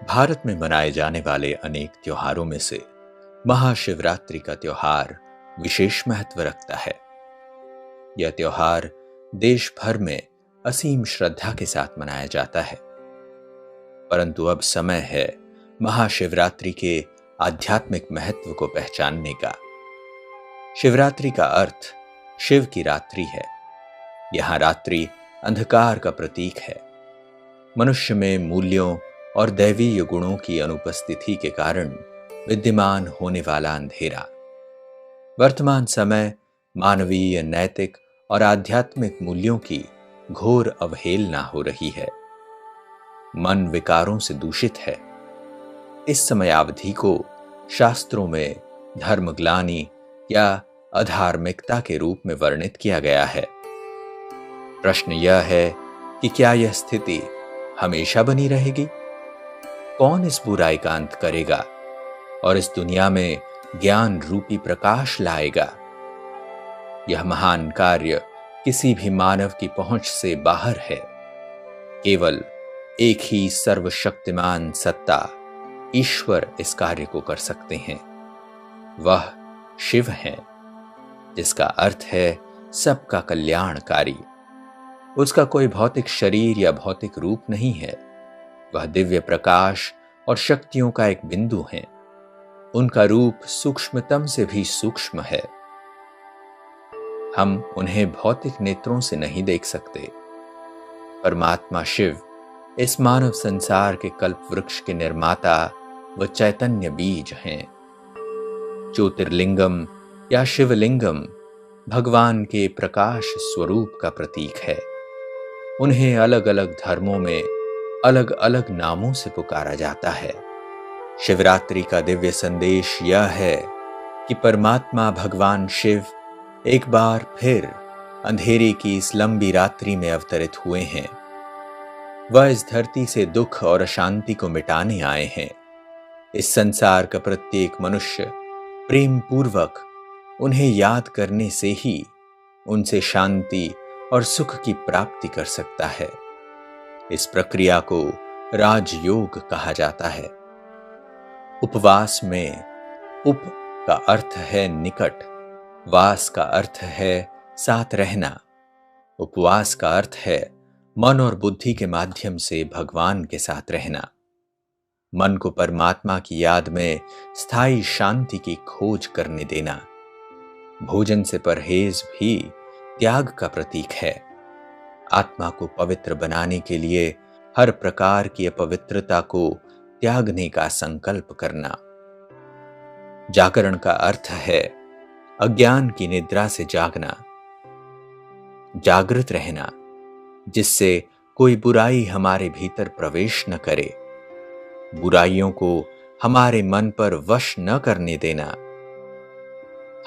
भारत में मनाए जाने वाले अनेक त्योहारों में से महाशिवरात्रि का त्योहार विशेष महत्व रखता है। यह त्योहार देश भर में असीम श्रद्धा के साथ मनाया जाता है। परंतु अब समय है महाशिवरात्रि के आध्यात्मिक महत्व को पहचानने का। शिवरात्रि का अर्थ शिव की रात्रि है। यहां रात्रि अंधकार का प्रतीक है। मनुष्य में मूल्यों और दैवीय गुणों की अनुपस्थिति के कारण विद्यमान होने वाला अंधेरा। वर्तमान समय मानवीय, नैतिक और आध्यात्मिक मूल्यों की घोर अवहेलना हो रही है। मन विकारों से दूषित है। इस समयावधि को शास्त्रों में धर्मग्लानि या अधार्मिकता के रूप में वर्णित किया गया है। प्रश्न यह है कि क्या यह स्थिति हमेशा बनी रहेगी? कौन इस बुराई का अंत करेगा और इस दुनिया में ज्ञान रूपी प्रकाश लाएगा? यह महान कार्य किसी भी मानव की पहुंच से बाहर है। केवल एक ही सर्वशक्तिमान सत्ता ईश्वर इस कार्य को कर सकते हैं। वह शिव हैं, जिसका अर्थ है सबका कल्याणकारी। उसका कोई भौतिक शरीर या भौतिक रूप नहीं है। वह दिव्य प्रकाश और शक्तियों का एक बिंदु है। उनका रूप सूक्ष्मतम से भी सूक्ष्म है। हम उन्हें भौतिक नेत्रों से नहीं देख सकते। परमात्मा शिव इस मानव संसार के कल्प वृक्ष के निर्माता व चैतन्य बीज हैं। ज्योतिर्लिंगम या शिवलिंगम भगवान के प्रकाश स्वरूप का प्रतीक है। उन्हें अलग अलग धर्मों में अलग अलग नामों से पुकारा जाता है। शिवरात्रि का दिव्य संदेश यह है कि परमात्मा भगवान शिव एक बार फिर अंधेरे की इस लंबी रात्रि में अवतरित हुए हैं। वह इस धरती से दुख और अशांति को मिटाने आए हैं। इस संसार का प्रत्येक मनुष्य प्रेम पूर्वक उन्हें याद करने से ही उनसे शांति और सुख की प्राप्ति कर सकता है। इस प्रक्रिया को राजयोग कहा जाता है। उपवास में उप का अर्थ है निकट, वास का अर्थ है साथ रहना। उपवास का अर्थ है मन और बुद्धि के माध्यम से भगवान के साथ रहना। मन को परमात्मा की याद में स्थायी शांति की खोज करने देना। भोजन से परहेज भी त्याग का प्रतीक है। आत्मा को पवित्र बनाने के लिए हर प्रकार की अपवित्रता को त्यागने का संकल्प करना। जागरण का अर्थ है अज्ञान की निद्रा से जागना, जागृत रहना, जिससे कोई बुराई हमारे भीतर प्रवेश न करे। बुराइयों को हमारे मन पर वश न करने देना।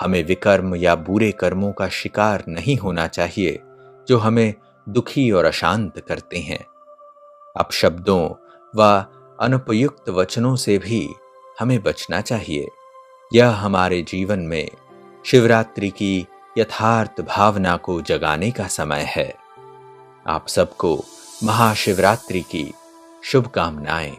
हमें विकर्म या बुरे कर्मों का शिकार नहीं होना चाहिए जो हमें दुखी और अशांत करते हैं। अपशब्दों व अनुपयुक्त वचनों से भी हमें बचना चाहिए। यह हमारे जीवन में शिवरात्रि की यथार्थ भावना को जगाने का समय है। आप सबको महाशिवरात्रि की शुभकामनाएं।